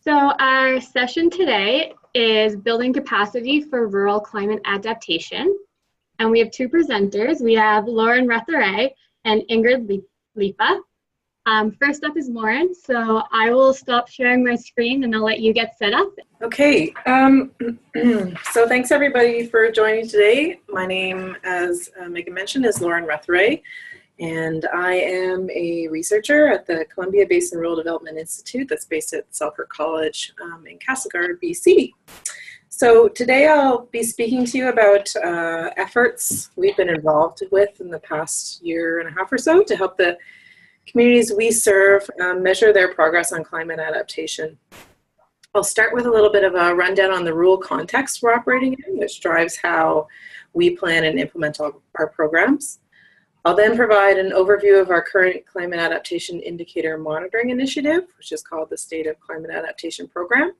So our session today is building capacity for rural climate adaptation. And we have two presenters. We have Lauren Rethoret and Ingrid Liepa. First up is Lauren. So I will stop sharing my screen and I'll let you get set up. Okay, so thanks everybody for joining today. My name, as Megan mentioned, is Lauren Rethoret, and I am a researcher at the Columbia Basin Rural Development Institute that's based at Selkirk College in CACCI, BC. So today I'll be speaking to you about efforts we've been involved with in the past year and a half or so to help the communities we serve measure their progress on climate adaptation. I'll start with a little bit of a rundown on the rural context we're operating in, which drives how we plan and implement our programs. I'll then provide an overview of our current climate adaptation indicator monitoring initiative, which is called the State of Climate Adaptation Program.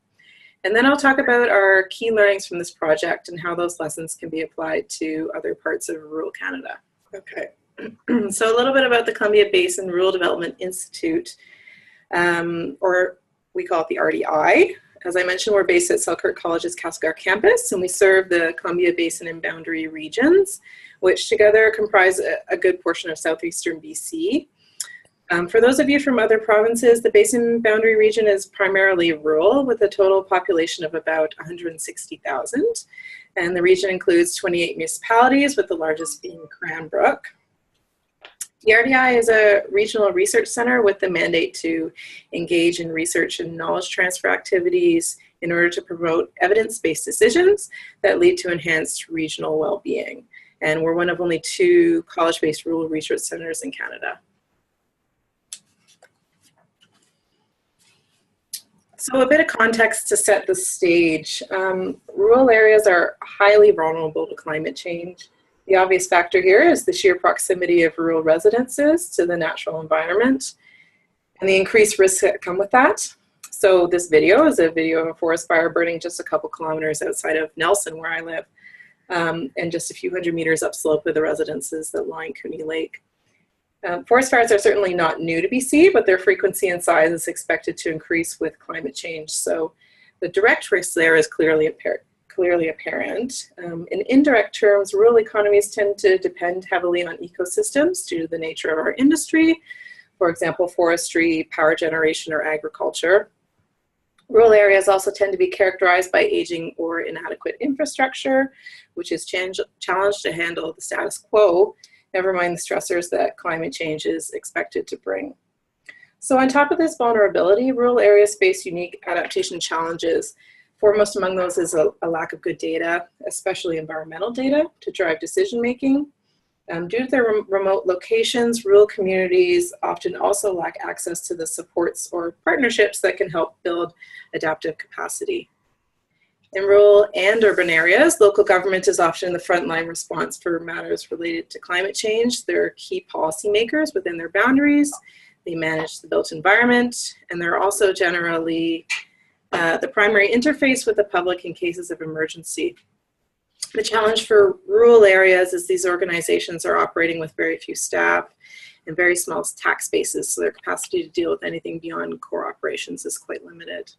And then I'll talk about our key learnings from this project and how those lessons can be applied to other parts of rural Canada. Okay, so a little bit about the Columbia Basin Rural Development Institute, or we call it the RDI. As I mentioned, we're based at Selkirk College's CACCI campus, and we serve the Columbia Basin and boundary regions, which together comprise a good portion of southeastern BC. For those of you from other provinces, the Basin boundary region is primarily rural with a total population of about 160,000. And the region includes 28 municipalities, with the largest being Cranbrook. The RDI is a regional research center with the mandate to engage in research and knowledge transfer activities in order to promote evidence-based decisions that lead to enhanced regional well-being. And we're one of only 2 college-based rural research centers in Canada. So a bit of context to set the stage. Rural areas are highly vulnerable to climate change. The obvious factor here is the sheer proximity of rural residences to the natural environment and the increased risks that come with that. So this video is a video of a forest fire burning just a couple kilometers outside of Nelson, where I live, and just a few hundred meters upslope of the residences that line Cooney Lake. Forest fires are certainly not new to BC, but their frequency and size is expected to increase with climate change. So the direct risk there is clearly apparent. In indirect terms, rural economies tend to depend heavily on ecosystems due to the nature of our industry, for example, forestry, power generation, or agriculture. Rural areas also tend to be characterized by aging or inadequate infrastructure, which is challenged to handle the status quo, never mind the stressors that climate change is expected to bring. So on top of this vulnerability, rural areas face unique adaptation challenges. Foremost among those is a lack of good data, especially environmental data, to drive decision-making. Due to their remote locations, rural communities often also lack access to the supports or partnerships that can help build adaptive capacity. In rural and urban areas, local government is often the frontline response for matters related to climate change. They're key policymakers within their boundaries. They manage the built environment, and they're also generally the primary interface with the public in cases of emergency. The challenge for rural areas is these organizations are operating with very few staff and very small tax bases, so their capacity to deal with anything beyond core operations is quite limited.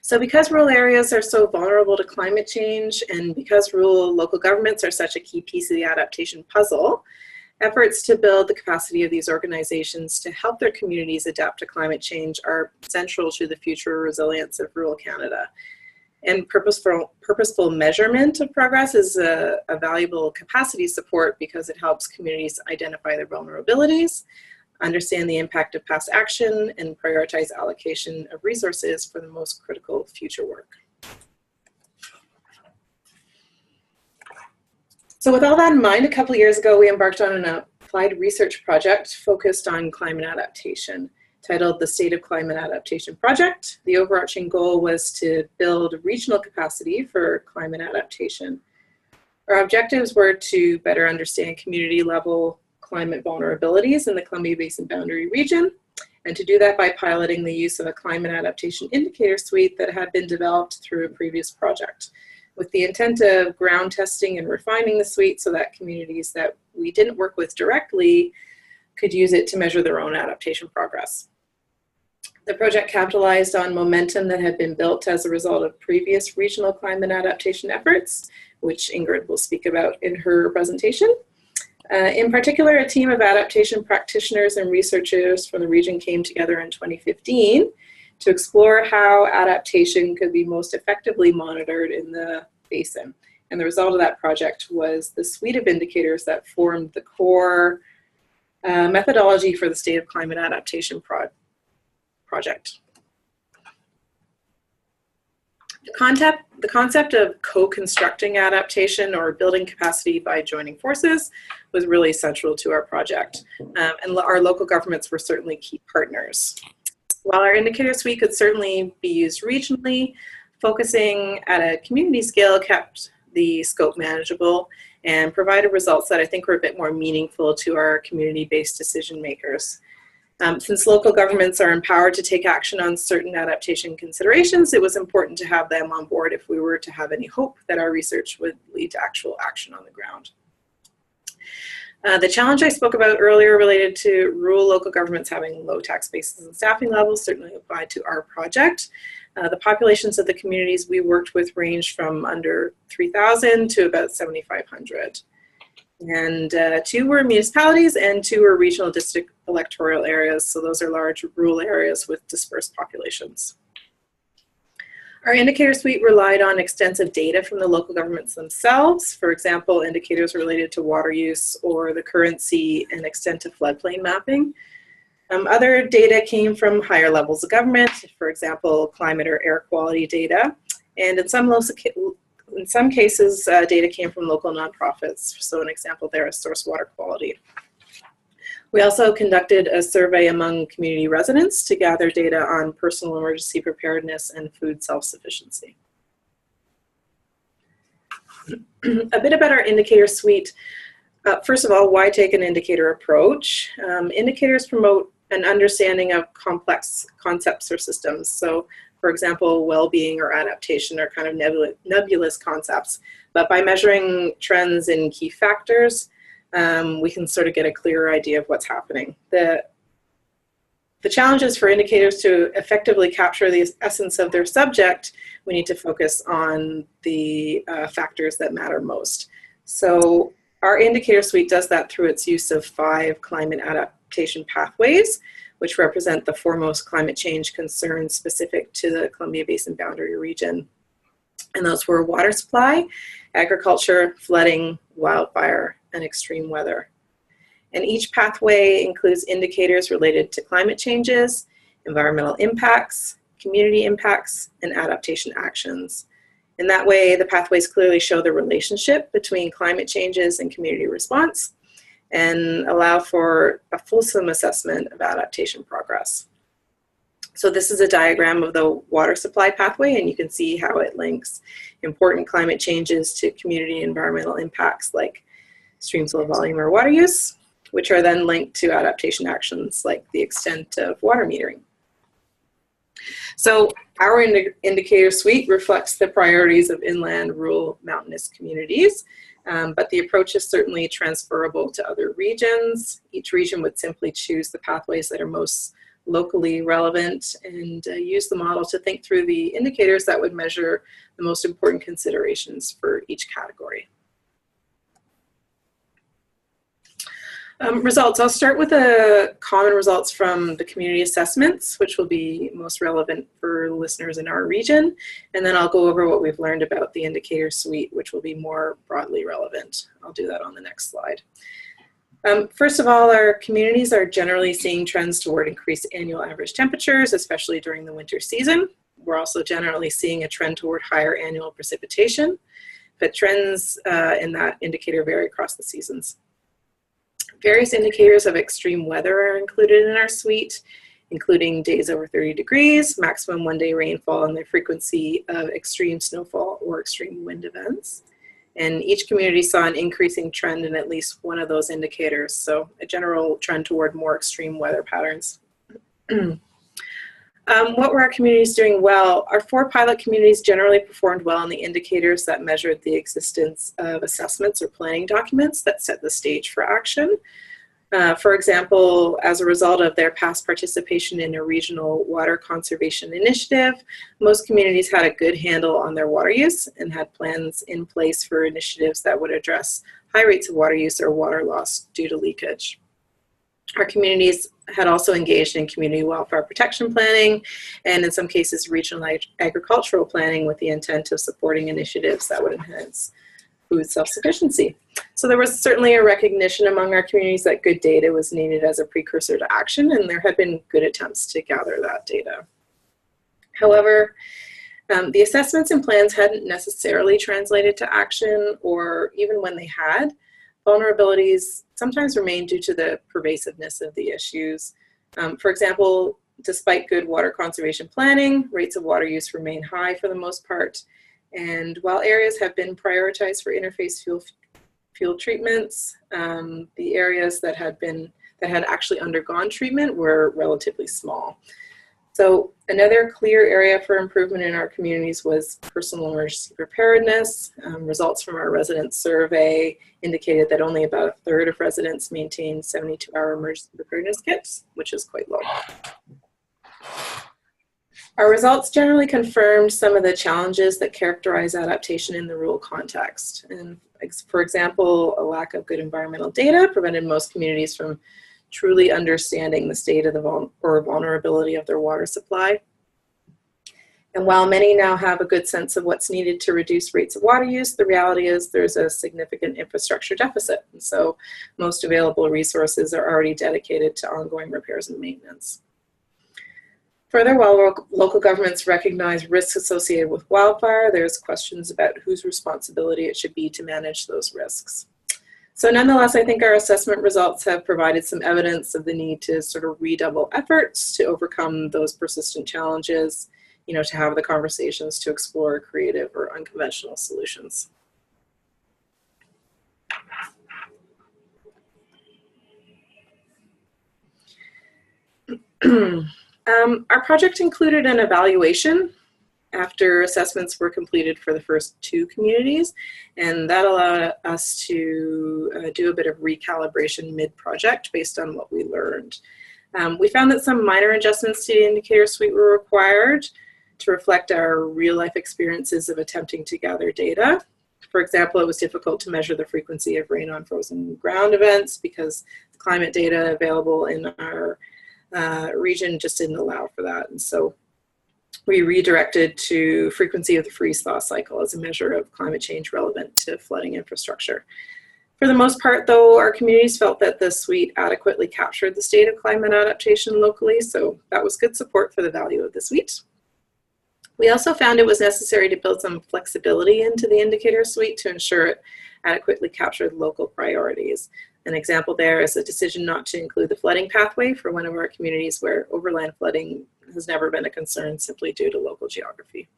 So because rural areas are so vulnerable to climate change, and because rural local governments are such a key piece of the adaptation puzzle, efforts to build the capacity of these organizations to help their communities adapt to climate change are central to the future resilience of rural Canada. And purposeful measurement of progress is a valuable capacity support because it helps communities identify their vulnerabilities, understand the impact of past action, and prioritize allocation of resources for the most critical future work. So with all that in mind, a couple of years ago, we embarked on an applied research project focused on climate adaptation, titled the State of Climate Adaptation Project. The overarching goal was to build regional capacity for climate adaptation. Our objectives were to better understand community-level climate vulnerabilities in the Columbia Basin boundary region, and to do that by piloting the use of a climate adaptation indicator suite that had been developed through a previous project, with the intent of ground testing and refining the suite so that communities that we didn't work with directly could use it to measure their own adaptation progress. The project capitalized on momentum that had been built as a result of previous regional climate adaptation efforts, which Ingrid will speak about in her presentation. In particular, a team of adaptation practitioners and researchers from the region came together in 2015 to explore how adaptation could be most effectively monitored in the basin. And the result of that project was the suite of indicators that formed the core methodology for the State of Climate Adaptation project. The concept of co-constructing adaptation or building capacity by joining forces was really central to our project. And our local governments were certainly key partners. While our indicator suite could certainly be used regionally, focusing at a community scale kept the scope manageable and provided results that I think were a bit more meaningful to our community-based decision makers. Since local governments are empowered to take action on certain adaptation considerations, it was important to have them on board if we were to have any hope that our research would lead to actual action on the ground. The challenge I spoke about earlier related to rural local governments having low tax bases and staffing levels certainly applied to our project. The populations of the communities we worked with ranged from under 3,000 to about 7,500. And 2 were municipalities and 2 were regional district electoral areas. So those are large rural areas with dispersed populations. Our indicator suite relied on extensive data from the local governments themselves. For example, indicators related to water use or the currency and extent of floodplain mapping. Other data came from higher levels of government, for example, climate or air quality data. And in some cases, data came from local nonprofits. So an example there is source water quality. We also conducted a survey among community residents to gather data on personal emergency preparedness and food self-sufficiency. A bit about our indicator suite. First of all, why take an indicator approach? Indicators promote an understanding of complex concepts or systems. So, for example, well-being or adaptation are kind of nebulous concepts, but by measuring trends in key factors, we can sort of get a clearer idea of what's happening. The challenges for indicators to effectively capture the essence of their subject, we need to focus on the factors that matter most. So our indicator suite does that through its use of 5 climate adaptation pathways, which represent the foremost climate change concerns specific to the Columbia Basin boundary region. And those were water supply, agriculture, flooding, wildfire, and extreme weather. And each pathway includes indicators related to climate changes, environmental impacts, community impacts, and adaptation actions. In that way, the pathways clearly show the relationship between climate changes and community response and allow for a fulsome assessment of adaptation progress. So this is a diagram of the water supply pathway, and you can see how it links important climate changes to community environmental impacts like stream flow volume or water use, which are then linked to adaptation actions like the extent of water metering. So our indicator suite reflects the priorities of inland, rural, mountainous communities, but the approach is certainly transferable to other regions. Each region would simply choose the pathways that are most locally relevant and use the model to think through the indicators that would measure the most important considerations for each category. Results. I'll start with the common results from the community assessments, which will be most relevant for listeners in our region. And then I'll go over what we've learned about the indicator suite, which will be more broadly relevant. I'll do that on the next slide. First of all, our communities are generally seeing trends toward increased annual average temperatures, especially during the winter season. We're also generally seeing a trend toward higher annual precipitation, but trends in that indicator vary across the seasons. Various indicators of extreme weather are included in our suite, including days over 30 degrees, maximum one-day rainfall, and the frequency of extreme snowfall or extreme wind events. And each community saw an increasing trend in at least one of those indicators, so a general trend toward more extreme weather patterns. What were our communities doing well? Our 4 pilot communities generally performed well on the indicators that measured the existence of assessments or planning documents that set the stage for action. For example, as a result of their past participation in a regional water conservation initiative, most communities had a good handle on their water use and had plans in place for initiatives that would address high rates of water use or water loss due to leakage. Our communities had also engaged in community wildfire protection planning and in some cases regional agricultural planning with the intent of supporting initiatives that would enhance food self-sufficiency. So there was certainly a recognition among our communities that good data was needed as a precursor to action, and there had been good attempts to gather that data. However, the assessments and plans hadn't necessarily translated to action, or even when they had, vulnerabilities sometimes remained due to the pervasiveness of the issues. For example, despite good water conservation planning, rates of water use remain high for the most part. And while areas have been prioritized for interface fuel treatments, the areas that had actually undergone treatment were relatively small. So another clear area for improvement in our communities was personal emergency preparedness. Results from our resident survey indicated that only about a third of residents maintained 72-hour emergency preparedness kits, which is quite low. Our results generally confirmed some of the challenges that characterize adaptation in the rural context. And for example, a lack of good environmental data prevented most communities from truly understanding the state of the vulnerability of their water supply. And while many now have a good sense of what's needed to reduce rates of water use, the reality is there's a significant infrastructure deficit. And so most available resources are already dedicated to ongoing repairs and maintenance. Further, while local governments recognize risks associated with wildfire, there's questions about whose responsibility it should be to manage those risks. So nonetheless, I think our assessment results have provided some evidence of the need to sort of redouble efforts to overcome those persistent challenges, to have the conversations to explore creative or unconventional solutions. Our project included an evaluation after assessments were completed for the first 2 communities, and that allowed us to do a bit of recalibration mid-project based on what we learned. We found that some minor adjustments to the indicator suite were required to reflect our real-life experiences of attempting to gather data. For example, it was difficult to measure the frequency of rain on frozen ground events because the climate data available in our region just didn't allow for that. And so we redirected to frequency of the freeze-thaw cycle as a measure of climate change relevant to flooding infrastructure. For the most part, though, our communities felt that the suite adequately captured the state of climate adaptation locally, so that was good support for the value of the suite. We also found it was necessary to build some flexibility into the indicator suite to ensure it adequately captured local priorities. An example there is a decision not to include the flooding pathway for one of our communities where overland flooding has never been a concern simply due to local geography.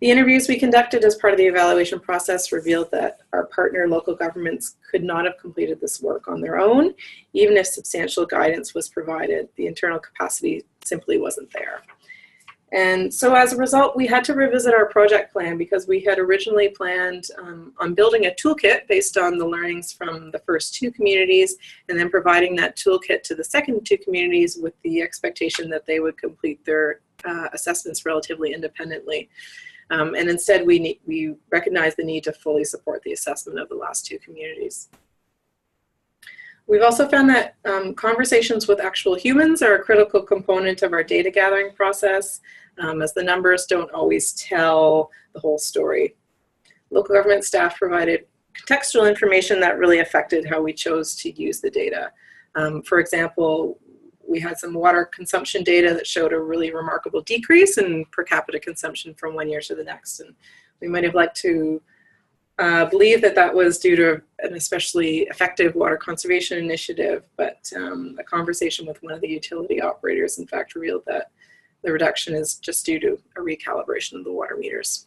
The interviews we conducted as part of the evaluation process revealed that our partner local governments could not have completed this work on their own, even if substantial guidance was provided. The internal capacity simply wasn't there. And so as a result, we had to revisit our project plan because we had originally planned on building a toolkit based on the learnings from the first 2 communities and then providing that toolkit to the second 2 communities with the expectation that they would complete their assessments relatively independently. And instead, we recognized the need to fully support the assessment of the last 2 communities. We've also found that conversations with actual humans are a critical component of our data gathering process, as the numbers don't always tell the whole story. Local government staff provided contextual information that really affected how we chose to use the data. For example, we had some water consumption data that showed a really remarkable decrease in per capita consumption from one year to the next. And we might have liked to believe that that was due to an especially effective water conservation initiative, but a conversation with one of the utility operators in fact revealed that the reduction is just due to a recalibration of the water meters.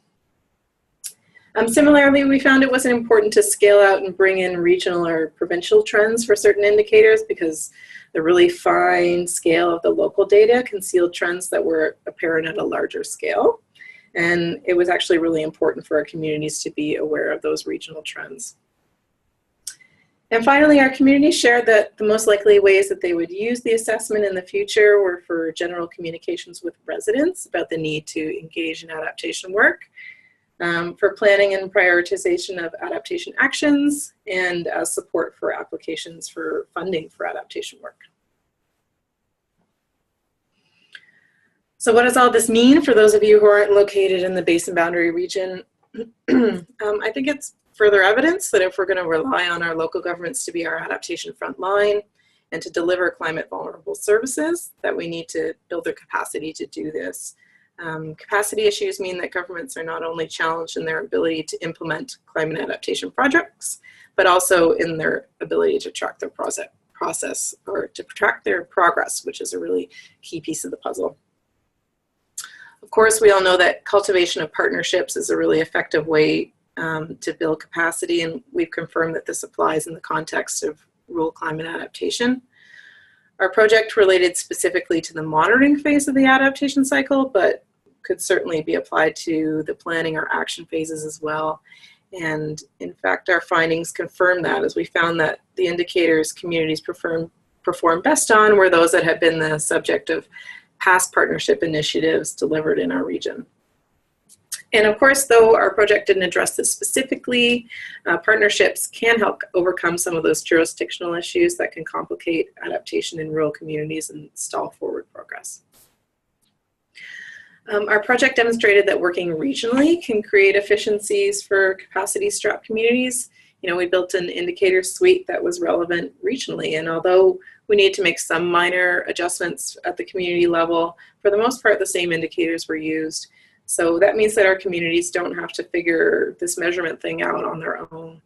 Similarly, we found it wasn't important to scale out and bring in regional or provincial trends for certain indicators because the really fine scale of the local data concealed trends that were apparent at a larger scale. And it was actually really important for our communities to be aware of those regional trends. And finally, our community shared that the most likely ways that they would use the assessment in the future were for general communications with residents about the need to engage in adaptation work, for planning and prioritization of adaptation actions, and as support for applications for funding for adaptation work. So what does all this mean for those of you who aren't located in the Basin Boundary region? I think it's further evidence that if we're going to rely on our local governments to be our adaptation front line and to deliver climate vulnerable services, that we need to build their capacity to do this. Capacity issues mean that governments are not only challenged in their ability to implement climate adaptation projects, but also in their ability to track their process or to track their progress, which is a really key piece of the puzzle. Of course, we all know that cultivation of partnerships is a really effective way to build capacity, and we've confirmed that this applies in the context of rural climate adaptation. Our project related specifically to the monitoring phase of the adaptation cycle, but could certainly be applied to the planning or action phases as well. And in fact, our findings confirm that, as we found that the indicators communities perform best on were those that have been the subject of past partnership initiatives delivered in our region. And of course, though our project didn't address this specifically, partnerships can help overcome some of those jurisdictional issues that can complicate adaptation in rural communities and stall forward progress. Our project demonstrated that working regionally can create efficiencies for capacity-strapped communities. You know, we built an indicator suite that was relevant regionally, and although we need to make some minor adjustments at the community level, for the most part, the same indicators were used. So that means that our communities don't have to figure this measurement thing out on their own.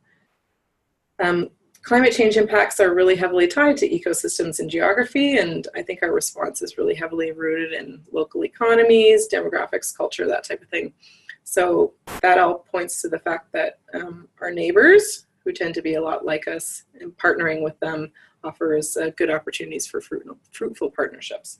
Climate change impacts are really heavily tied to ecosystems and geography, and I think our response is really heavily rooted in local economies, demographics, culture, that type of thing. So that all points to the fact that our neighbors, who tend to be a lot like us, and partnering with them offers good opportunities for fruitful partnerships.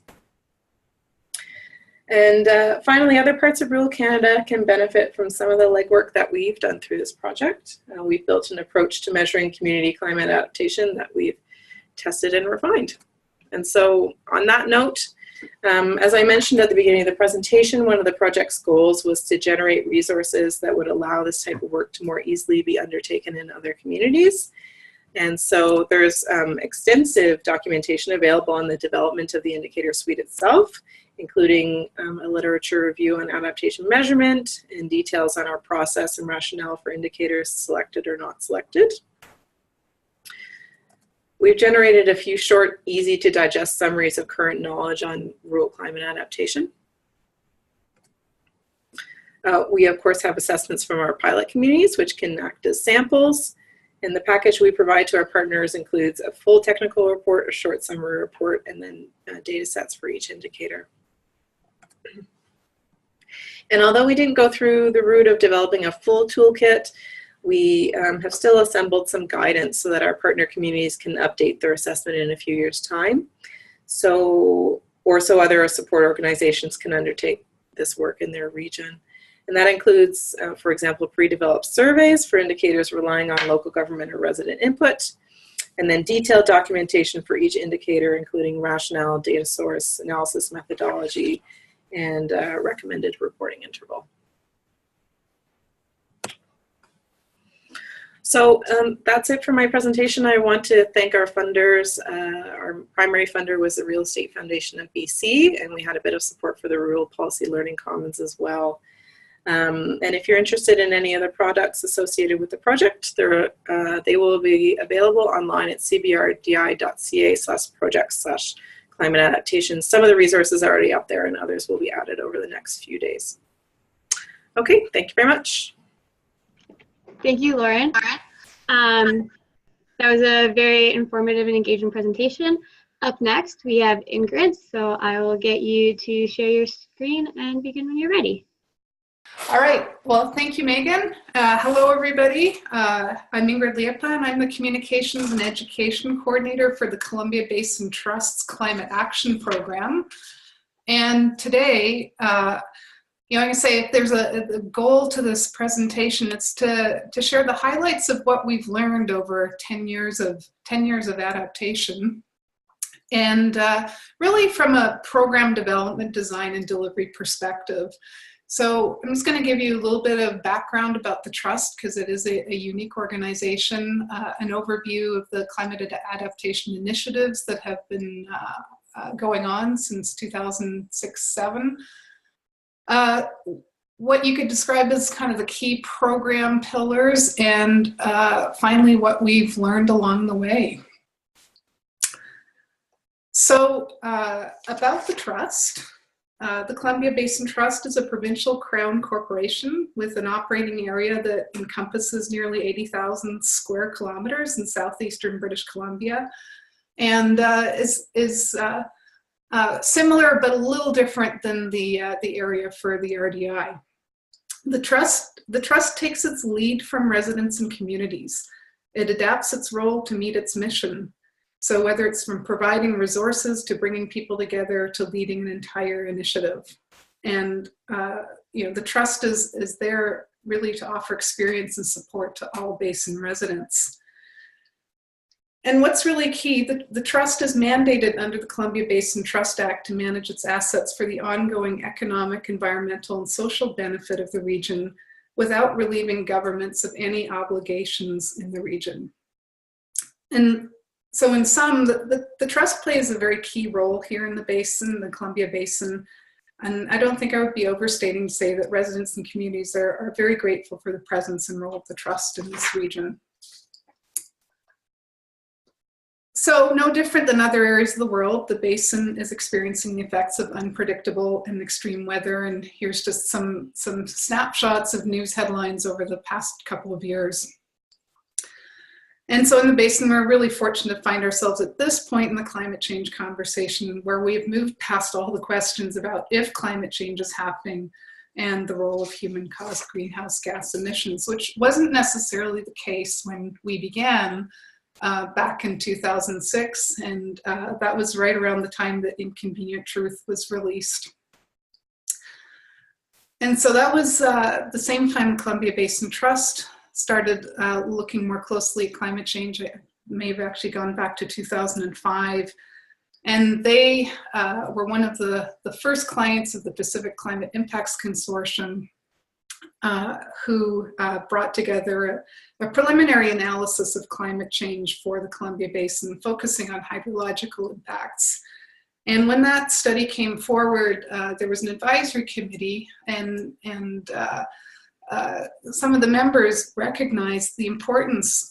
And finally, other parts of rural Canada can benefit from some of the legwork that we've done through this project. We've built an approach to measuring community climate adaptation that we've tested and refined. And so on that note, as I mentioned at the beginning of the presentation, one of the project's goals was to generate resources that would allow this type of work to more easily be undertaken in other communities. And so there's extensive documentation available on the development of the indicator suite itself, including a literature review on adaptation measurement and details on our process and rationale for indicators selected or not selected. We've generated a few short, easy to digest summaries of current knowledge on rural climate adaptation. We of course have assessments from our pilot communities, which can act as samples. And the package we provide to our partners includes a full technical report, a short summary report, and then data sets for each indicator. And although we didn't go through the route of developing a full toolkit, we have still assembled some guidance so that our partner communities can update their assessment in a few years' time. So other support organizations can undertake this work in their region. And that includes, for example, pre-developed surveys for indicators relying on local government or resident input, and then detailed documentation for each indicator, including rationale, data source, analysis methodology, and recommended reporting interval. So that's it for my presentation. I want to thank our funders. Our primary funder was the Real Estate Foundation of BC, and we had a bit of support for the Rural Policy Learning Commons as well. And if you're interested in any other products associated with the project, they will be available online at cbrdi.ca/projects/climate adaptation. Some of the resources are already up there and others will be added over the next few days. Okay, thank you very much. Thank you, Lauren. That was a very informative and engaging presentation. Up next, we have Ingrid, so I will get you to share your screen and begin when you're ready. All right, well, thank you, Megan. Hello, everybody. I'm Ingrid Liepa, and I'm the Communications and Education Coordinator for the Columbia Basin Trust's Climate Action Program. And today, You know, I can say if there's a goal to this presentation, it's to share the highlights of what we've learned over 10 years of adaptation. And really from a program development, design, and delivery perspective. So I'm just going to give you a little bit of background about the Trust, because it is a unique organization, an overview of the climate adaptation initiatives that have been going on since 2006-07. What you could describe as kind of the key program pillars, and finally what we've learned along the way. So about the Trust, the Columbia Basin Trust is a provincial crown corporation with an operating area that encompasses nearly 80,000 square kilometers in southeastern British Columbia, and is similar but a little different than the area for the RDI. The Trust takes its lead from residents and communities. It adapts its role to meet its mission. So whether it's from providing resources to bringing people together to leading an entire initiative. And you know, the Trust is there really to offer experience and support to all Basin residents. And what's really key, the Trust is mandated under the Columbia Basin Trust Act to manage its assets for the ongoing economic, environmental, and social benefit of the region without relieving governments of any obligations in the region. And so in sum, the Trust plays a very key role here in the Basin, the Columbia Basin. And I don't think I would be overstating to say that residents and communities are very grateful for the presence and role of the Trust in this region. So no different than other areas of the world, the Basin is experiencing the effects of unpredictable and extreme weather. And here's just some snapshots of news headlines over the past couple of years. And so in the Basin, we're really fortunate to find ourselves at this point in the climate change conversation where we've moved past all the questions about if climate change is happening and the role of human-caused greenhouse gas emissions, which wasn't necessarily the case when we began back in 2006, and that was right around the time that Inconvenient Truth was released. And so that was the same time the Columbia Basin Trust started looking more closely at climate change. It may have actually gone back to 2005. And they were one of the first clients of the Pacific Climate Impacts Consortium who brought together a preliminary analysis of climate change for the Columbia Basin, focusing on hydrological impacts. And when that study came forward, there was an advisory committee, and some of the members recognized the importance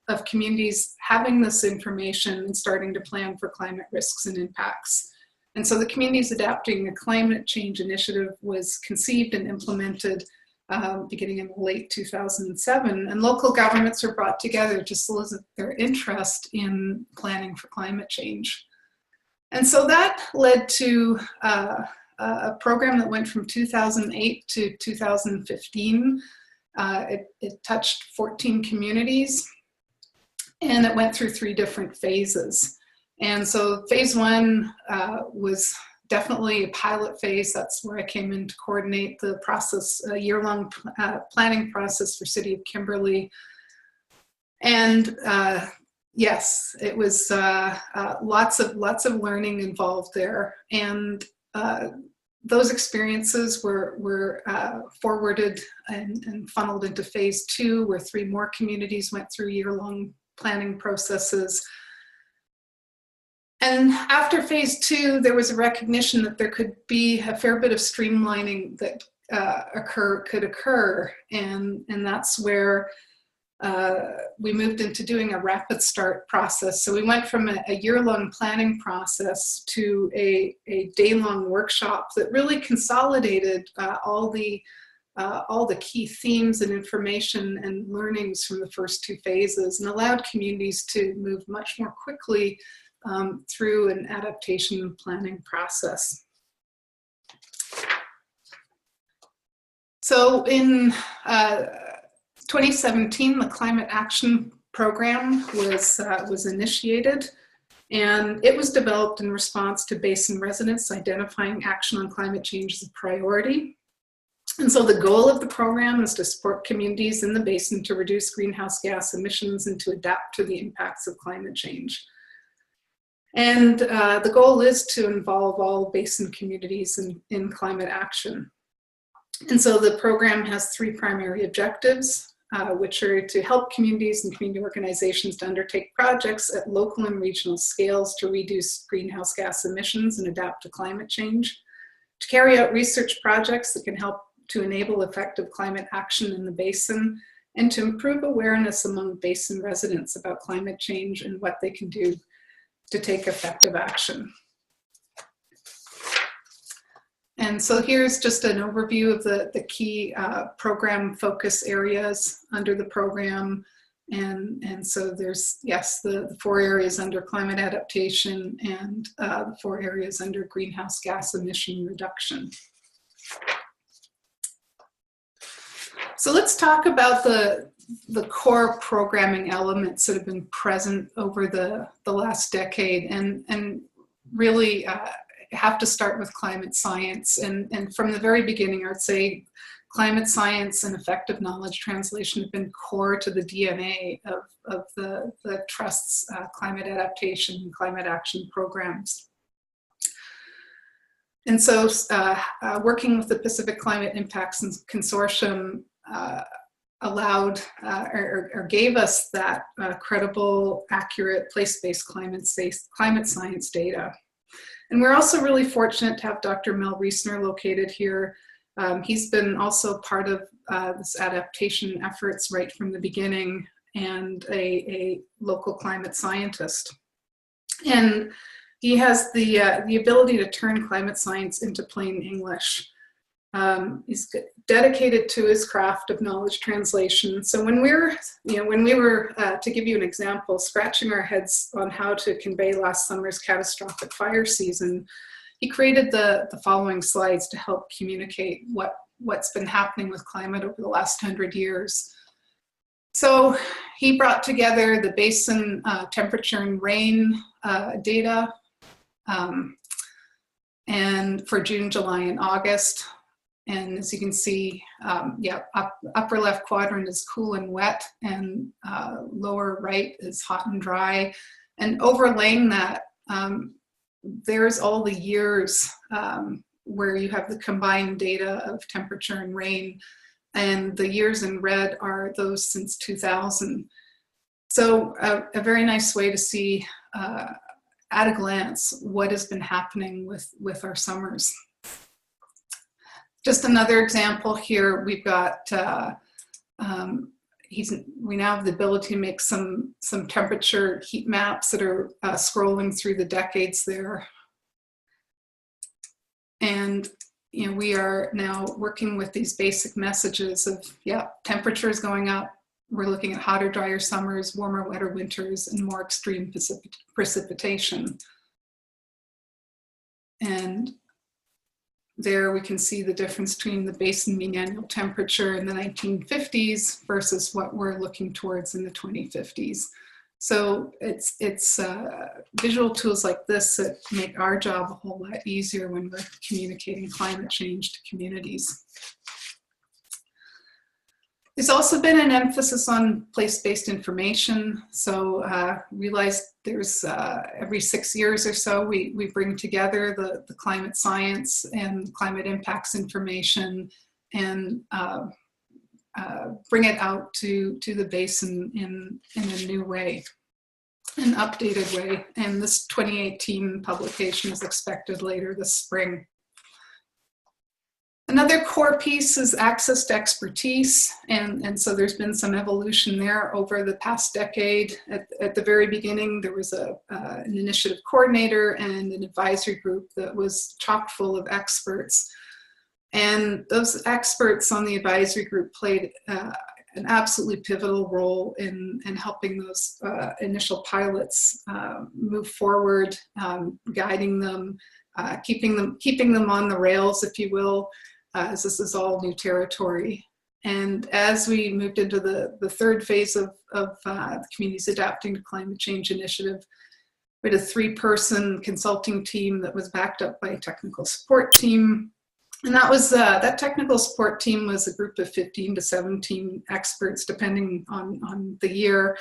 of communities having this information and starting to plan for climate risks and impacts. And so the Communities Adapting a Climate Change Initiative was conceived and implemented beginning in late 2007, and local governments were brought together to solicit their interest in planning for climate change. And so that led to a program that went from 2008 to 2015. It touched 14 communities, and it went through 3 different phases. And so phase 1 was definitely a pilot phase. That's where I came in to coordinate the process, a year-long planning process for City of Kimberley. And yes, it was lots of learning involved there. And those experiences were forwarded and funneled into phase 2, where 3 more communities went through year-long planning processes. And after phase 2, there was a recognition that there could be a fair bit of streamlining that could occur. And that's where we moved into doing a rapid start process. So we went from a year-long planning process to a day-long workshop that really consolidated all the key themes and information and learnings from the first 2 phases, and allowed communities to move much more quickly through an adaptation planning process. So in 2017, the Climate Action Program was initiated, and it was developed in response to Basin residents identifying action on climate change as a priority. And so the goal of the program is to support communities in the basin to reduce greenhouse gas emissions and to adapt to the impacts of climate change. And the goal is to involve all basin communities in climate action. And so the program has 3 primary objectives, which are to help communities and community organizations to undertake projects at local and regional scales to reduce greenhouse gas emissions and adapt to climate change, to carry out research projects that can help to enable effective climate action in the basin, and to improve awareness among basin residents about climate change and what they can do to take effective action. And so here's just an overview of the key program focus areas under the program. And so there's, yes, the 4 areas under climate adaptation and the 4 areas under greenhouse gas emission reduction. So let's talk about the core programming elements that have been present over the last decade, and really have to start with climate science. And from the very beginning, I'd say climate science and effective knowledge translation have been core to the DNA of the Trust's climate adaptation and climate action programs. And so working with the Pacific Climate Impacts Consortium allowed or gave us that credible, accurate, place-based climate science data. And we're also really fortunate to have Dr. Mel Reisner located here. He's been also part of this adaptation efforts right from the beginning, and a local climate scientist. And he has the ability to turn climate science into plain English. He's dedicated to his craft of knowledge translation. So when we were, to give you an example, scratching our heads on how to convey last summer's catastrophic fire season, he created the following slides to help communicate what's been happening with climate over the last 100 years. So he brought together the basin temperature and rain data, and for June, July, and August. And as you can see, upper left quadrant is cool and wet, and lower right is hot and dry. And overlaying that, there's all the years where you have the combined data of temperature and rain, and the years in red are those since 2000. So a very nice way to see at a glance what has been happening with our summers. Just another example here, we've got, we now have the ability to make some temperature heat maps that are scrolling through the decades there. And we are now working with these basic messages of, temperature is going up. We're looking at hotter, drier summers, warmer, wetter winters, and more extreme precipitation. And there we can see the difference between the basin mean annual temperature in the 1950s versus what we're looking towards in the 2050s. So it's visual tools like this that make our job a whole lot easier when we're communicating climate change to communities. There's also been an emphasis on place-based information. So realized there's every 6 years or so, we bring together the climate science and climate impacts information and bring it out to the basin in a new way, an updated way. And this 2018 publication is expected later this spring. Another core piece is access to expertise, and so there's been some evolution there over the past decade. At the very beginning, there was an initiative coordinator and an advisory group that was chock full of experts. And those experts on the advisory group played an absolutely pivotal role in helping those initial pilots move forward, guiding them, keeping them on the rails, if you will, as this is all new territory. And as we moved into the third phase of the Communities Adapting to Climate Change initiative, we had a 3-person consulting team that was backed up by a technical support team. And that was, that technical support team was a group of 15 to 17 experts, depending on the year,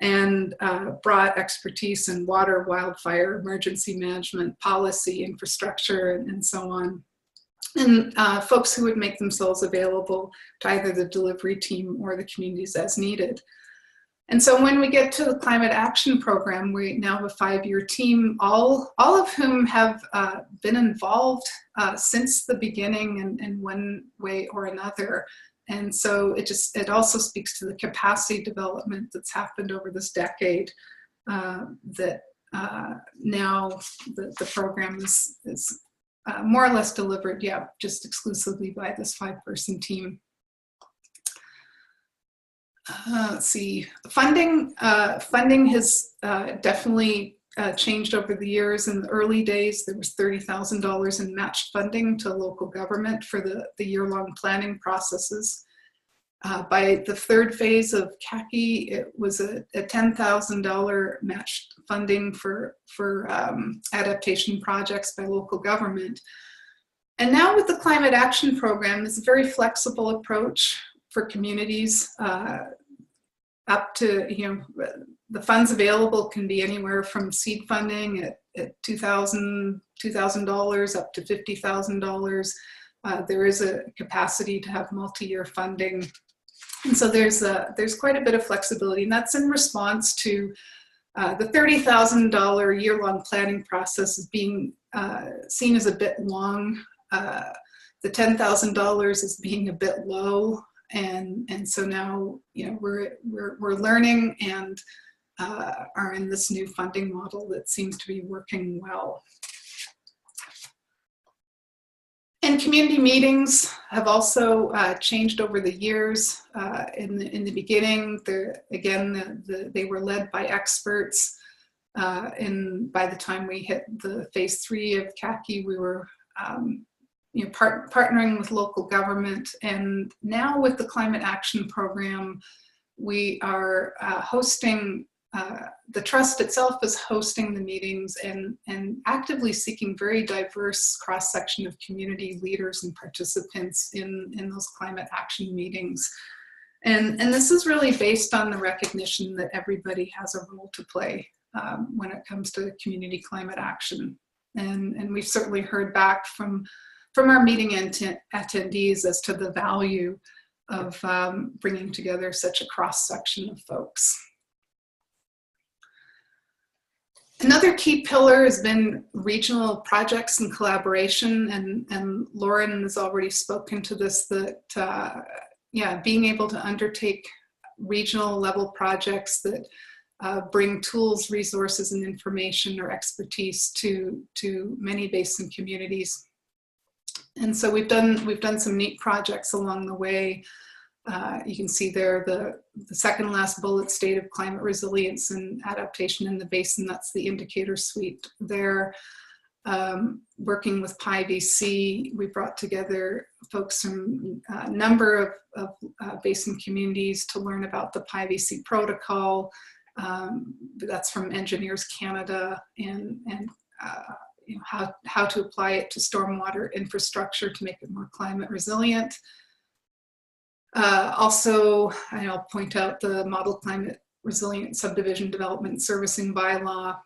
and brought expertise in water, wildfire, emergency management, policy, infrastructure, and so on. And folks who would make themselves available to either the delivery team or the communities as needed. And so when we get to the Climate Action Program, we now have a 5-year team, all of whom have been involved since the beginning in one way or another. And so it also speaks to the capacity development that's happened over this decade, that now the program is more or less delivered, just exclusively by this 5-person team. Let's see, funding has definitely changed over the years. In the early days, there was $30,000 in matched funding to local government for the year-long planning processes. By the 3rd phase of CACCI, it was a $10,000 matched funding for adaptation projects by local government. And now with the Climate Action Program, it's a very flexible approach for communities, up to, the funds available can be anywhere from seed funding at $2,000 up to $50,000. There is a capacity to have multi-year funding. And so there's quite a bit of flexibility, and that's in response to the $30,000 year-long planning process is being seen as a bit long. The $10,000 is being a bit low. And so now, we're learning and are in this new funding model that seems to be working well. And community meetings have also changed over the years. In the beginning, they were led by experts. And by the time we hit the phase 3 of CACCI, we were partnering with local government. And now with the Climate Action Program, we are hosting, the Trust itself is hosting the meetings and actively seeking very diverse cross-section of community leaders and participants in those climate action meetings. And this is really based on the recognition that everybody has a role to play when it comes to community climate action. And we've certainly heard back from our meeting attendees as to the value of bringing together such a cross-section of folks. Another key pillar has been regional projects and collaboration, and Lauren has already spoken to this, that being able to undertake regional level projects that bring tools, resources, and information or expertise to many basin communities. And so we've done some neat projects along the way. You can see there the second last bullet, State of Climate Resilience and Adaptation in the Basin. That's the indicator suite there. Working with PIVC, we brought together folks from a number of basin communities to learn about the PIVC protocol. That's from Engineers Canada, and how to apply it to stormwater infrastructure to make it more climate resilient. Also, I'll point out the Model Climate Resilient Subdivision Development Servicing Bylaw,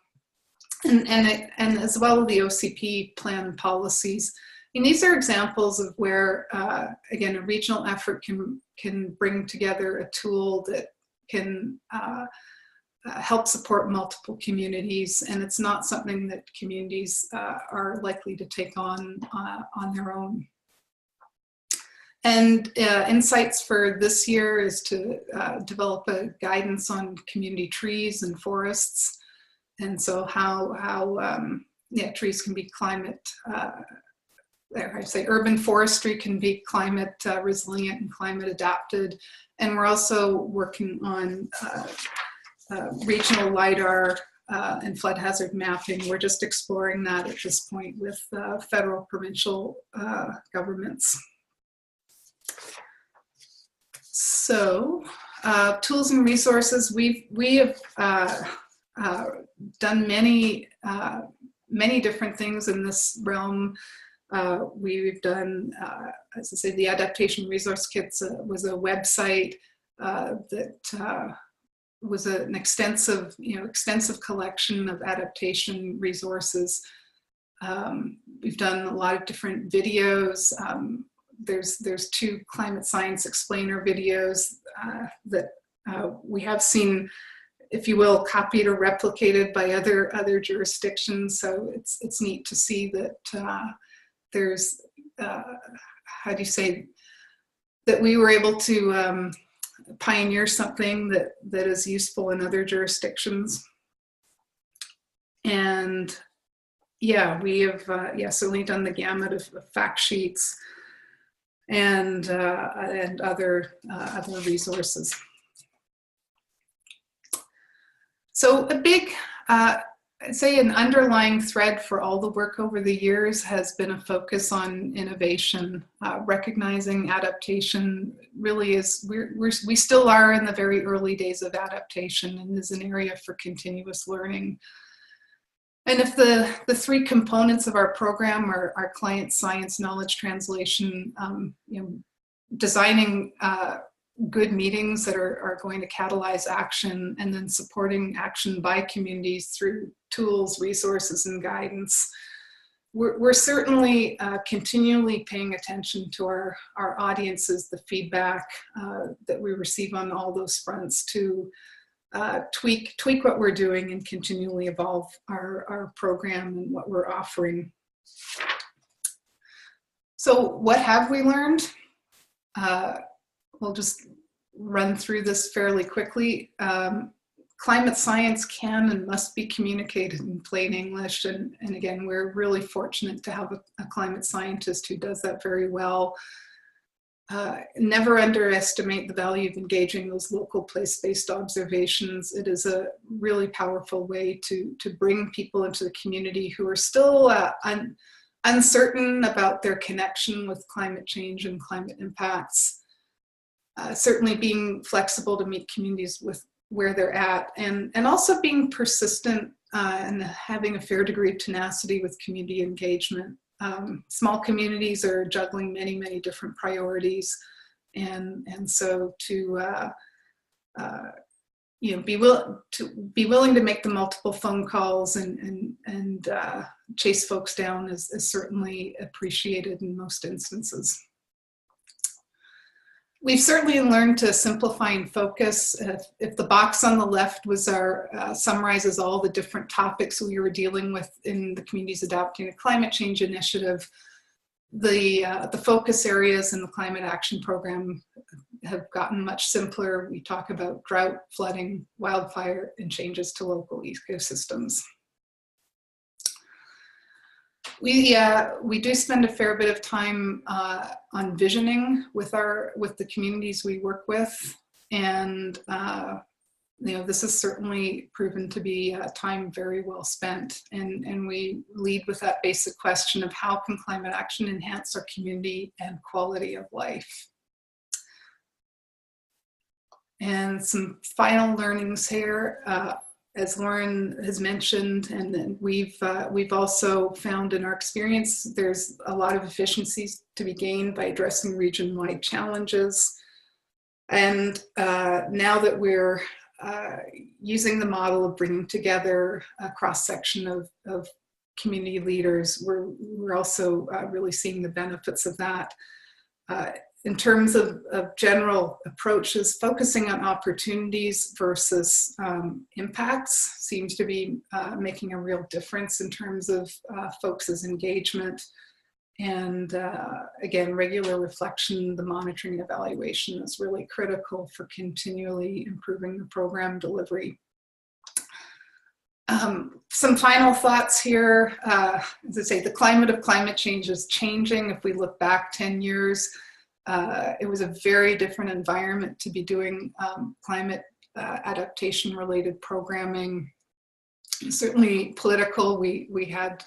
and as well the OCP plan policies. And these are examples of where, again, a regional effort can bring together a tool that can help support multiple communities, and it's not something that communities are likely to take on their own. And insights for this year is to develop a guidance on community trees and forests, and so how trees can be climate, urban forestry can be climate resilient and climate adapted. And we're also working on regional LIDAR and flood hazard mapping. We're just exploring that at this point with federal, provincial governments. So, tools and resources. We have done many different things in this realm. We've done, as I say, the Adaptation Resource Kits was a website that was an extensive collection of adaptation resources. We've done a lot of different videos. There's 2 climate science explainer videos that we have seen, if you will, copied or replicated by other jurisdictions. So it's neat to see that there's how do you say that we were able to pioneer something that is useful in other jurisdictions. And yeah, we have certainly done the gamut of fact sheets and other resources. So a big, I'd say an underlying thread for all the work over the years has been a focus on innovation. Recognizing adaptation really is, we still are in the very early days of adaptation and is an area for continuous learning. And if the 3 components of our program are client science, knowledge translation, designing good meetings that are going to catalyze action, and then supporting action by communities through tools, resources, and guidance. We're certainly continually paying attention to our audiences, the feedback that we receive on all those fronts to tweak what we're doing and continually evolve our program and what we're offering. So what have we learned? We'll just run through this fairly quickly. Climate science can and must be communicated in plain English. And again, we're really fortunate to have a climate scientist who does that very well. Never underestimate the value of engaging those local place-based observations. It is a really powerful way to bring people into the community who are still uncertain about their connection with climate change and climate impacts. Certainly being flexible to meet communities with where they're at, and also being persistent and having a fair degree of tenacity with community engagement. Small communities are juggling many different priorities, and so to be willing to make the multiple phone calls and chase folks down is certainly appreciated in most instances. We've certainly learned to simplify and focus. If the box on the left was summarizes all the different topics we were dealing with in the Communities Adapting to Climate Change initiative, the focus areas in the Climate Action Program have gotten much simpler. We talk about drought, flooding, wildfire, and changes to local ecosystems. We do spend a fair bit of time on visioning with the communities we work with, and this has certainly proven to be time very well spent. And we lead with that basic question of how can climate action enhance our community and quality of life. And some final learnings here. As Lauren has mentioned, and then we've also found in our experience, there's a lot of efficiencies to be gained by addressing region-wide challenges. And now that we're using the model of bringing together a cross-section of community leaders, we're also really seeing the benefits of that. In terms of general approaches, focusing on opportunities versus impacts seems to be making a real difference in terms of folks' engagement. And again, regular reflection, the monitoring and evaluation is really critical for continually improving the program delivery. Some final thoughts here. As I say, the climate of climate change is changing. If we look back 10 years, it was a very different environment to be doing climate adaptation related programming. Certainly political, we had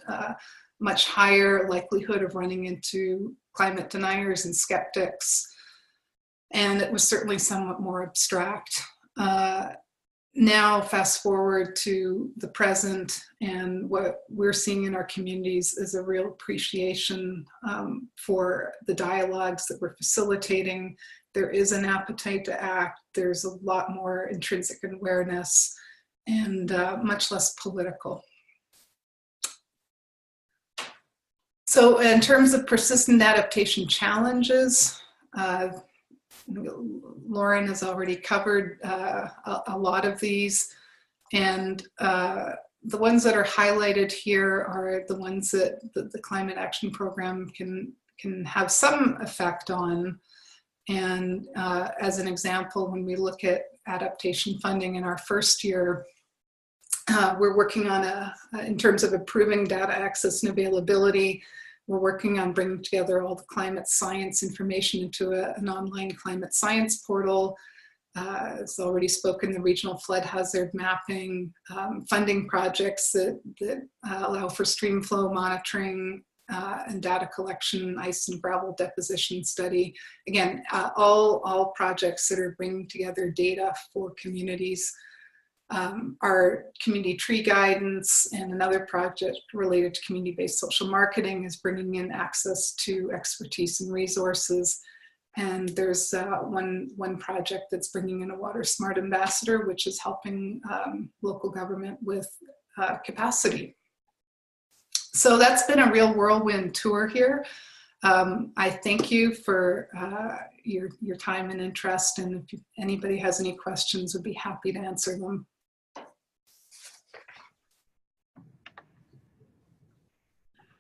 much higher likelihood of running into climate deniers and skeptics, and it was certainly somewhat more abstract. now fast forward to the present, and what we're seeing in our communities is a real appreciation for the dialogues that we're facilitating. There is an appetite to act. There's a lot more intrinsic awareness and much less political. So in terms of persistent adaptation challenges, Lauren has already covered a lot of these, and the ones that are highlighted here are the ones that the Climate Action Program can have some effect on. And as an example, when we look at adaptation funding in our first year, we're working on in terms of improving data access and availability. We're working on bringing together all the climate science information into an online climate science portal. It's already spoken, the regional flood hazard mapping, funding projects that allow for stream flow monitoring and data collection, ice and gravel deposition study. Again, all projects that are bringing together data for communities. Our community tree guidance and another project related to community-based social marketing is bringing in access to expertise and resources. And there's one project that's bringing in a water smart ambassador, which is helping local government with capacity. So that's been a real whirlwind tour here. I thank you for your time and interest, and if anybody has any questions, I'd be happy to answer them.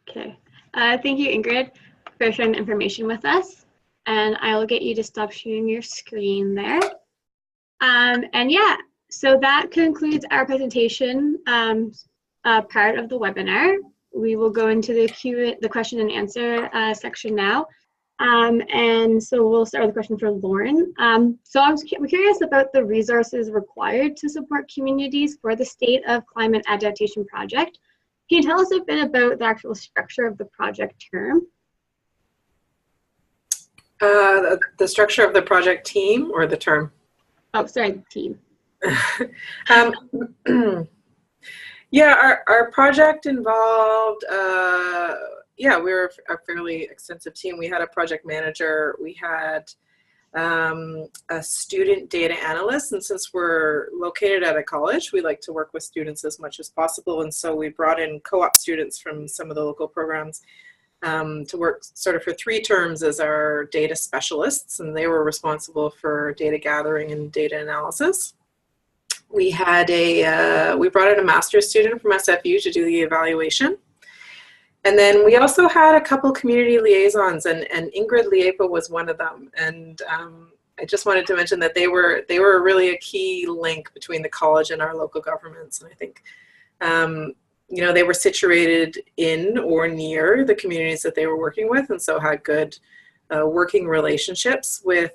Okay, thank you, Ingrid, for sharing the information with us. And I will get you to stop sharing your screen there. And yeah, so that concludes our presentation part of the webinar. We will go into the question and answer section now. And so we'll start with a question for Lauren. So I'm curious about the resources required to support communities for the State of Climate Adaptation project. Can you tell us a bit about the actual structure of the project term? The structure of the project team or the term? Oh, sorry, the team. Yeah, our project involved, yeah, we were a fairly extensive team. We had a project manager, we had a student data analyst, and since we're located at a college, we like to work with students as much as possible, and so we brought in co-op students from some of the local programs to work sort of for 3 terms as our data specialists, and they were responsible for data gathering and data analysis. We had we brought in a master's student from SFU to do the evaluation. And then we also had a couple community liaisons, and Ingrid Liepa was one of them. And I just wanted to mention that they were really a key link between the college and our local governments. And I think, you know, they were situated in or near the communities that they were working with, and so had good working relationships with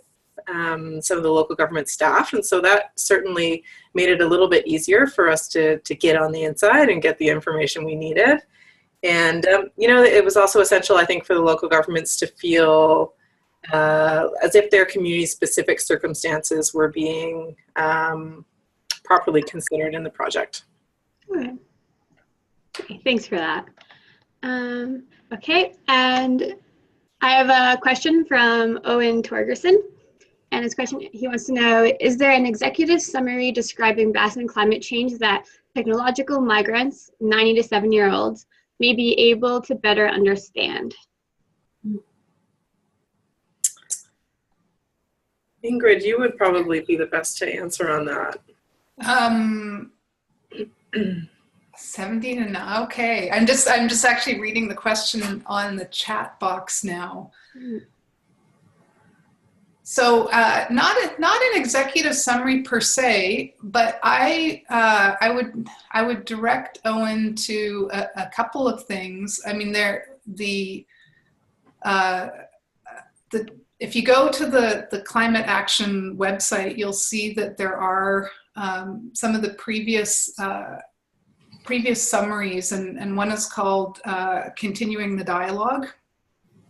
some of the local government staff. And so that certainly made it a little bit easier for us to get on the inside and get the information we needed. And, you know, it was also essential, I think, for the local governments to feel as if their community-specific circumstances were being properly considered in the project. All right. Okay, thanks for that. Okay, and I have a question from Owen Torgerson. And his question, he wants to know, is there an executive summary describing Bassin climate change that technological migrants, 90 to 7-year-olds, may be able to better understand? Ingrid, you would probably be the best to answer on that. 17 and okay. I'm just actually reading the question on the chat box now. So not an executive summary per se, but I would direct Owen to a couple of things. I mean, if you go to the Climate Action website, you'll see that there are some of the previous summaries, and one is called Continuing the Dialogue.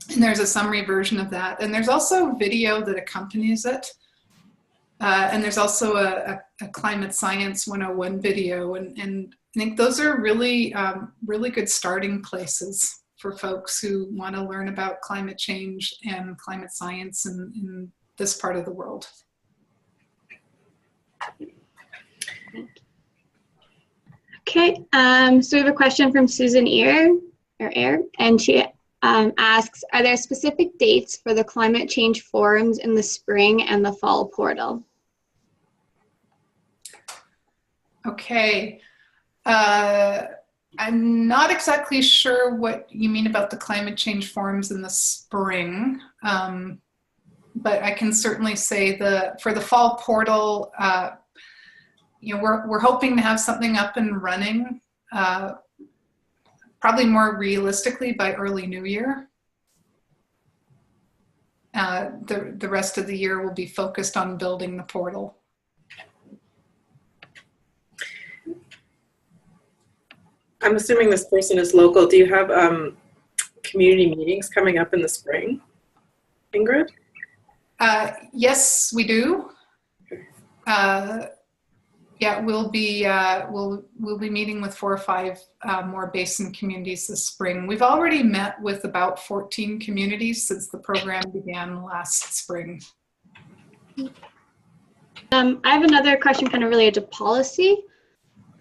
And there's a summary version of that. And there's also video that accompanies it. And there's also a Climate Science 101 video, and I think those are really, really good starting places for folks who want to learn about climate change and climate science in this part of the world. Okay, so we have a question from Susan Eyre, and she asks, are there specific dates for the climate change forums in the spring and the fall portal? Okay, I'm not exactly sure what you mean about the climate change forums in the spring, but I can certainly say for the fall portal, you know, we're hoping to have something up and running, probably more realistically by early New Year. The rest of the year will be focused on building the portal. I'm assuming this person is local. Do you have community meetings coming up in the spring, Ingrid? Yes, we do. Yeah, we'll be meeting with 4 or 5 more basin communities this spring. We've already met with about 14 communities since the program began last spring. I have another question kind of related to policy.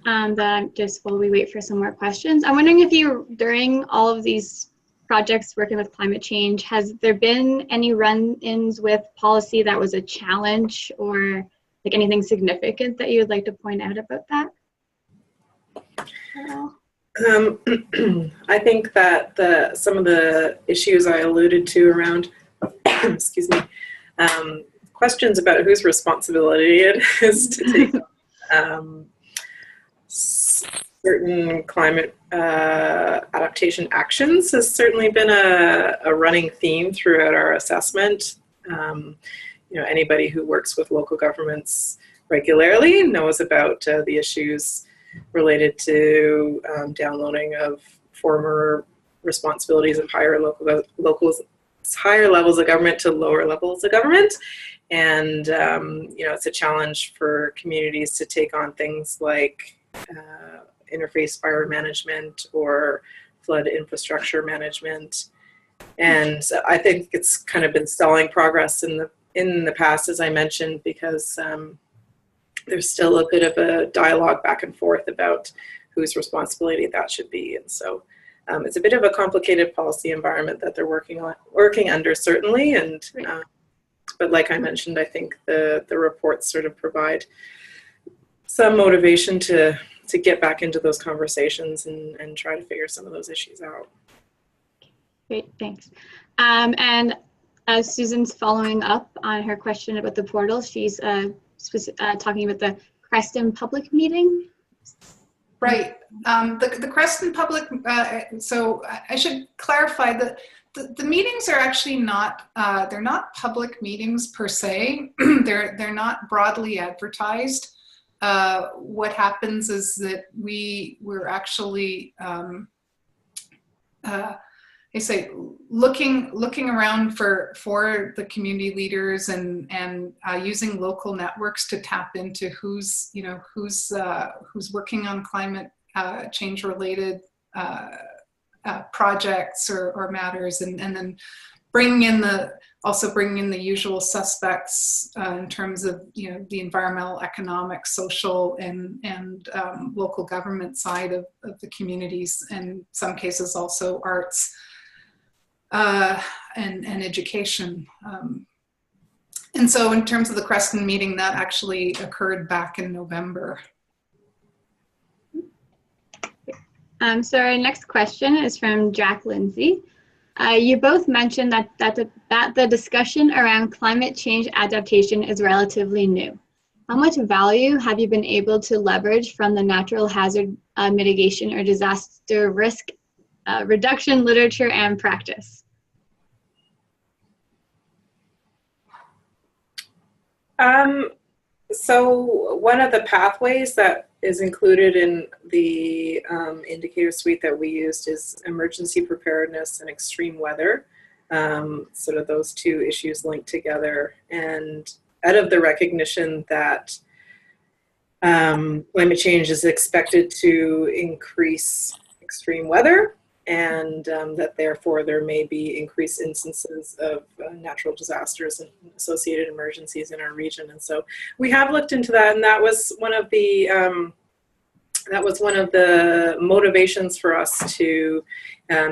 That just while we wait for some more questions. I'm wondering if you, during all of these projects working with climate change, has there been any run-ins with policy that was a challenge, or like anything significant that you would like to point out about that? I think that some of the issues I alluded to around, excuse me, questions about whose responsibility it is to take certain climate adaptation actions has certainly been a running theme throughout our assessment. You know, anybody who works with local governments regularly knows about the issues related to downloading of former responsibilities of higher levels of government to lower levels of government. And, you know, it's a challenge for communities to take on things like interface fire management or flood infrastructure management. And I think it's kind of been stalling progress in the past, as I mentioned, because there's still a bit of a dialogue back and forth about whose responsibility that should be. And so it's a bit of a complicated policy environment that they're working under, certainly. And but like I mentioned, I think the reports sort of provide some motivation to get back into those conversations and try to figure some of those issues out. Great, thanks. And as Susan's following up on her question about the portal, she's talking about the Creston public meeting. Right. The Creston public, so I should clarify that the meetings are actually not, they're not public meetings per se. They're not broadly advertised. What happens is that we're actually, I say, looking around for the community leaders and using local networks to tap into who's working on climate change related projects or matters, and then bringing in the usual suspects in terms of, you know, the environmental, economic, social, and local government side of the communities, and some cases also arts and education. And so in terms of the Creston meeting, that actually occurred back in November. So our next question is from Jack Lindsay. You both mentioned that the discussion around climate change adaptation is relatively new. How much value have you been able to leverage from the natural hazard mitigation or disaster risk reduction literature and practice? So one of the pathways that is included in the indicator suite that we used is emergency preparedness and extreme weather. Sort of those two issues linked together. And out of the recognition that climate change is expected to increase extreme weather, and that therefore there may be increased instances of natural disasters and associated emergencies in our region. And so we have looked into that, and that was one of the motivations for us to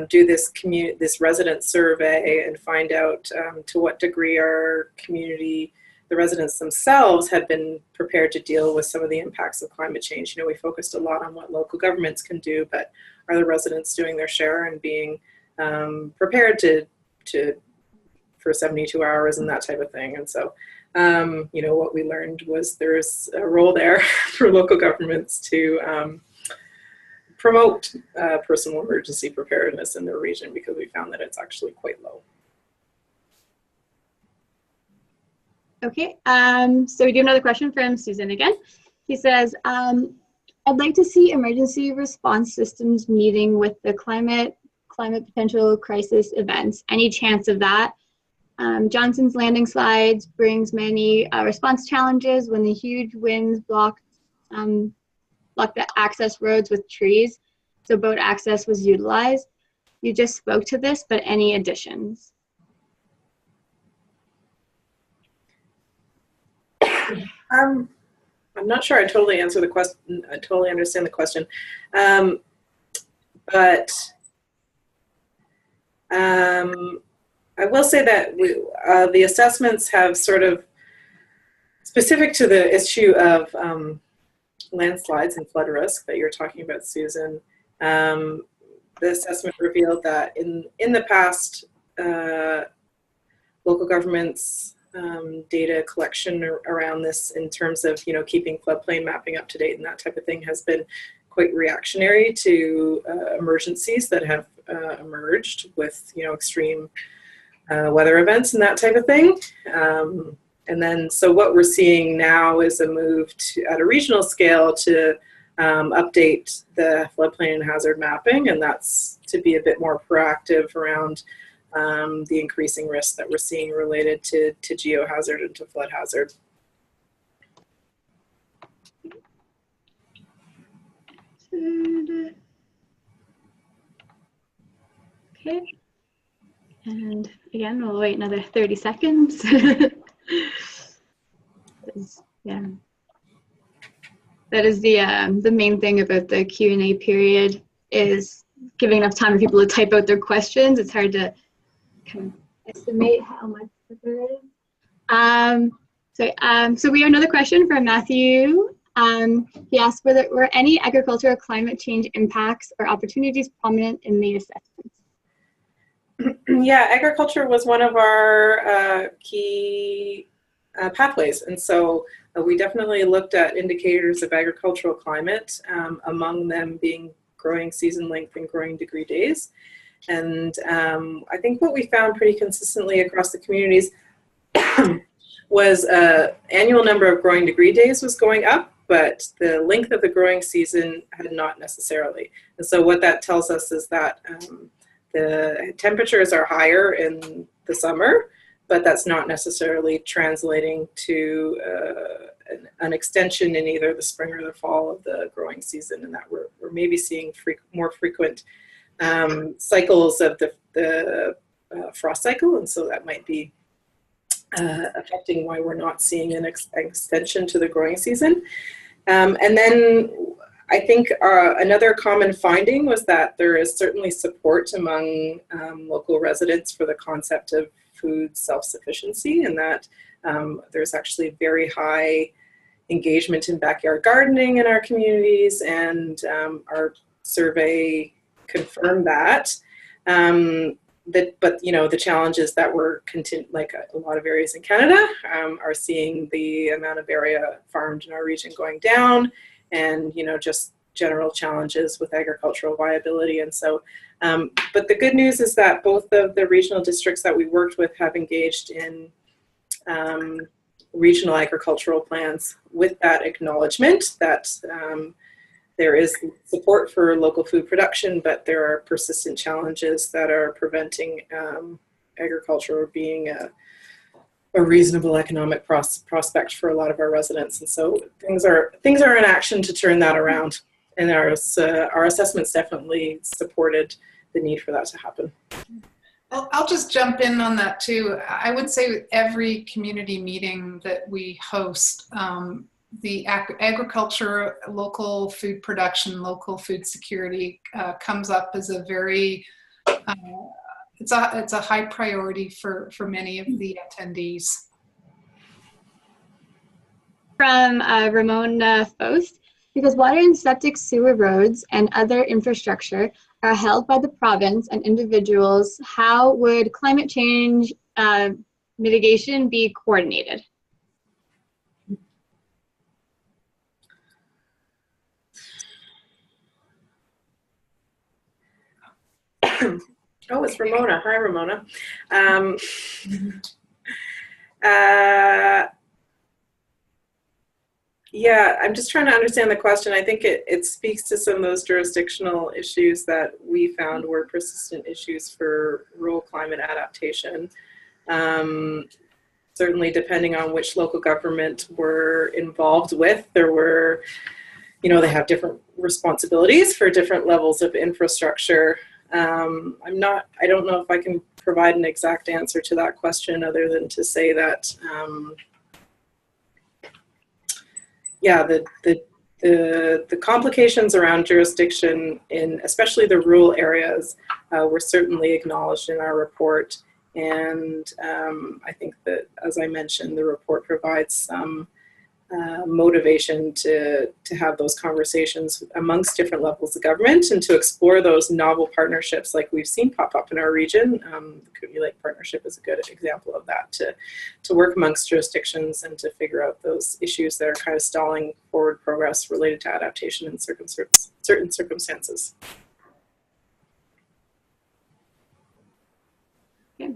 do this resident survey and find out to what degree our community, the residents themselves, have been prepared to deal with some of the impacts of climate change. You know, we focused a lot on what local governments can do, but are the residents doing their share and being prepared for 72 hours and that type of thing? And so, you know, what we learned was there's a role there for local governments to promote personal emergency preparedness in their region, because we found that it's actually quite low. Okay, so we do another question from Susan again. He says, I'd like to see emergency response systems meeting with the climate potential crisis events. Any chance of that? Johnson's Landing slides brings many response challenges when the huge winds blocked the access roads with trees, so boat access was utilized. You just spoke to this, but any additions? I'm not sure I totally answer the question. I totally understand the question, but I will say that the assessments have sort of, specific to the issue of landslides and flood risk that you're talking about, Susan. The assessment revealed that in the past, local governments data collection around this in terms of, you know, keeping floodplain mapping up to date and that type of thing has been quite reactionary to emergencies that have emerged with, you know, extreme weather events and that type of thing. And then, so what we're seeing now is a move to, at a regional scale, to update the floodplain and hazard mapping, and that's to be a bit more proactive around the increasing risks that we're seeing related to geohazard and to flood hazard. Okay, and again, we'll wait another 30 seconds. Yeah, that is the main thing about the Q&A period, is giving enough time for people to type out their questions. It's hard to kind of estimate how much there is. So we have another question from Matthew. He asked whether were any agricultural climate change impacts or opportunities prominent in the assessments. Yeah, agriculture was one of our key pathways, and so we definitely looked at indicators of agricultural climate, among them being growing season length and growing degree days. And I think what we found pretty consistently across the communities was annual number of growing degree days was going up, but the length of the growing season had not necessarily. And so what that tells us is that the temperatures are higher in the summer, but that's not necessarily translating to an extension in either the spring or the fall of the growing season, and that we're maybe seeing more frequent cycles of the frost cycle, and so that might be affecting why we're not seeing an extension to the growing season. And then I think another common finding was that there is certainly support among local residents for the concept of food self-sufficiency, and that there's actually very high engagement in backyard gardening in our communities, and our survey confirmed that. But you know, the challenges that we're like a lot of areas in Canada are seeing the amount of area farmed in our region going down, and you know, just general challenges with agricultural viability. And so, but the good news is that both of the regional districts that we worked with have engaged in regional agricultural plans with that acknowledgement that there is support for local food production, but there are persistent challenges that are preventing agriculture being a reasonable economic prospect for a lot of our residents. And so things are in action to turn that around. And our assessments definitely supported the need for that to happen. I'll just jump in on that too. I would say every community meeting that we host, the agriculture, local food production, local food security comes up as a very, it's a high priority for many of the attendees. From Ramona Fost, because water and septic sewer roads and other infrastructure are held by the province and individuals, how would climate change mitigation be coordinated? Oh, it's Ramona. Hi, Ramona. Yeah, I'm just trying to understand the question. I think it speaks to some of those jurisdictional issues that we found were persistent issues for rural climate adaptation. Certainly, depending on which local government we're involved with, there were, they have different responsibilities for different levels of infrastructure. I don't know if I can provide an exact answer to that question other than to say that, yeah, the complications around jurisdiction in especially the rural areas were certainly acknowledged in our report. And I think that, as I mentioned, the report provides some motivation to have those conversations amongst different levels of government and to explore those novel partnerships like we've seen pop up in our region. The Kootenay Lake Partnership is a good example of that, to work amongst jurisdictions and to figure out those issues that are kind of stalling forward progress related to adaptation in certain circumstances. Okay.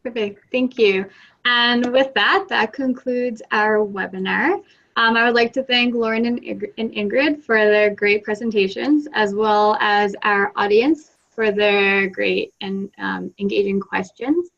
Perfect, thank you. And with that concludes our webinar. I would like to thank Lauren and Ingrid for their great presentations, as well as our audience for their great and engaging questions.